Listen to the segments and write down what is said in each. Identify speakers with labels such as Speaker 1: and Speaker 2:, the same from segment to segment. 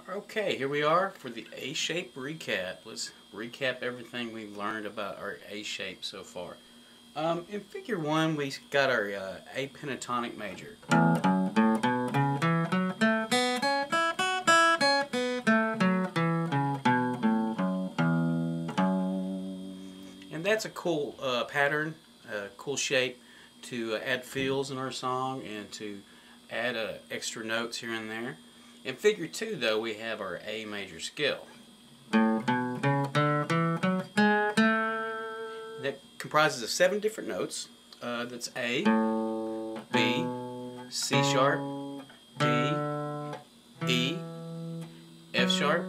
Speaker 1: Okay, here we are for the A shape recap. Let's recap everything we've learned about our A shape so far. In figure 1, we got our A pentatonic major. And that's a cool pattern, a cool shape to add fills in our song and to add extra notes here and there. In figure 2, though, we have our A major scale. That comprises of 7 different notes. That's A, B, C sharp, D, E, F sharp,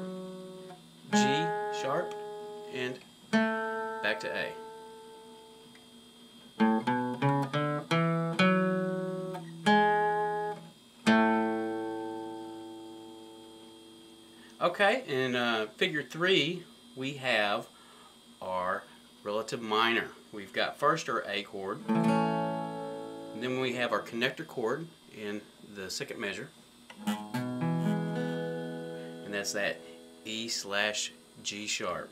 Speaker 1: G sharp, and back to A. Okay, in figure 3, we have our relative minor. We've got first our A chord, and then we have our connector chord in the second measure, and that's that E/G sharp,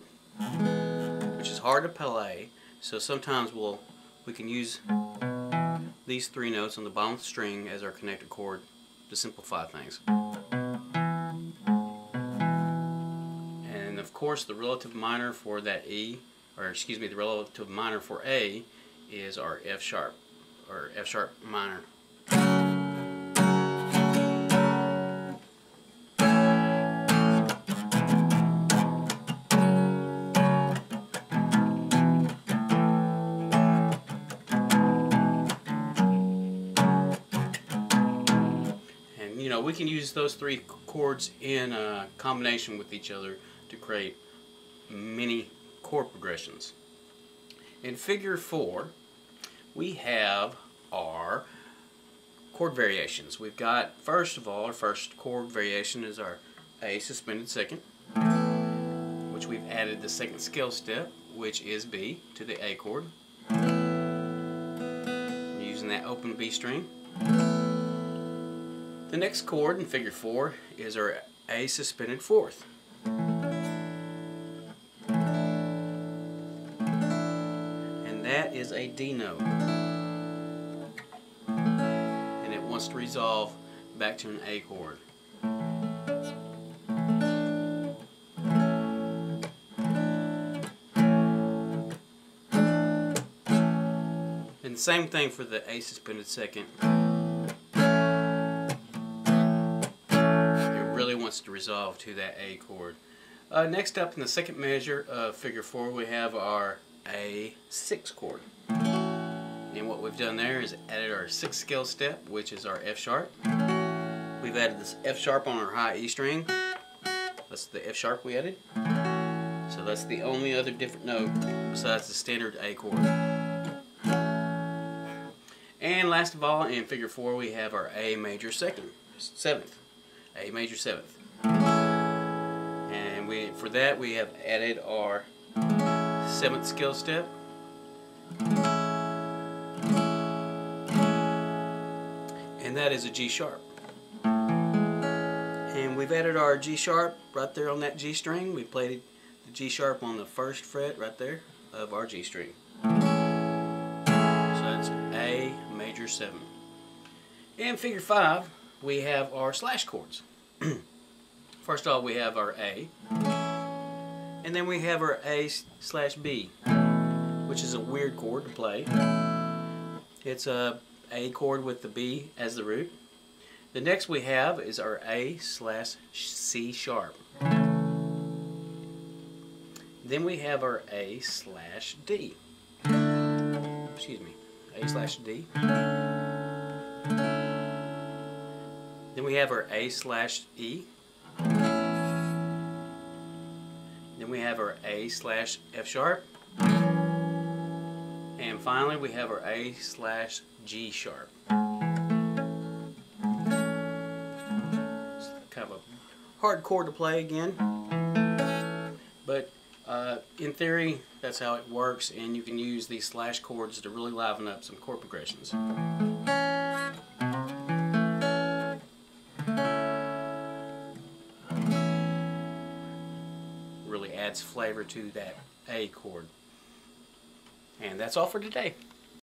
Speaker 1: which is hard to play, so sometimes we can use these 3 notes on the bottom of the string as our connector chord to simplify things. And of course, the relative minor for that the relative minor for A is our F sharp, or F sharp minor. And we can use those 3 chords in combination with each other to create many chord progressions. In figure 4, we have our chord variations. We've got, first of all, our first chord variation is our A suspended second, which we've added the second scale step, which is B, to the A chord, using that open B string. The next chord in figure 4 is our A suspended fourth. That is a D note, and it wants to resolve back to an A chord. And the same thing for the A suspended second. It really wants to resolve to that A chord. Next up in the second measure of figure 4, we have our A6 chord. And what we've done there is added our 6th scale step, which is our F sharp. We've added this F sharp on our high E string. That's the F sharp we added. So that's the only other different note besides the standard A chord. And last of all, in figure 4, we have our A major seventh. A major 7th. And for that we have added our 7th scale step, and that is a G sharp. And we've added our G sharp right there on that G string. We played the G sharp on the 1st fret right there of our G string. So that's A major 7. In figure 5, we have our slash chords. First of all, we have our A, and then we have our A/B, which is a weird chord to play. It's a A chord with the B as the root. The next we have is our A/C sharp. Then we have our A/D. Excuse me, A/D. Then we have our A/E. Then we have our A/F sharp. And finally we have our A/G sharp. It's kind of a hard chord to play again. But in theory, that's how it works, and you can use these slash chords to really liven up some chord progressions. really adds flavor to that A chord. And that's all for today.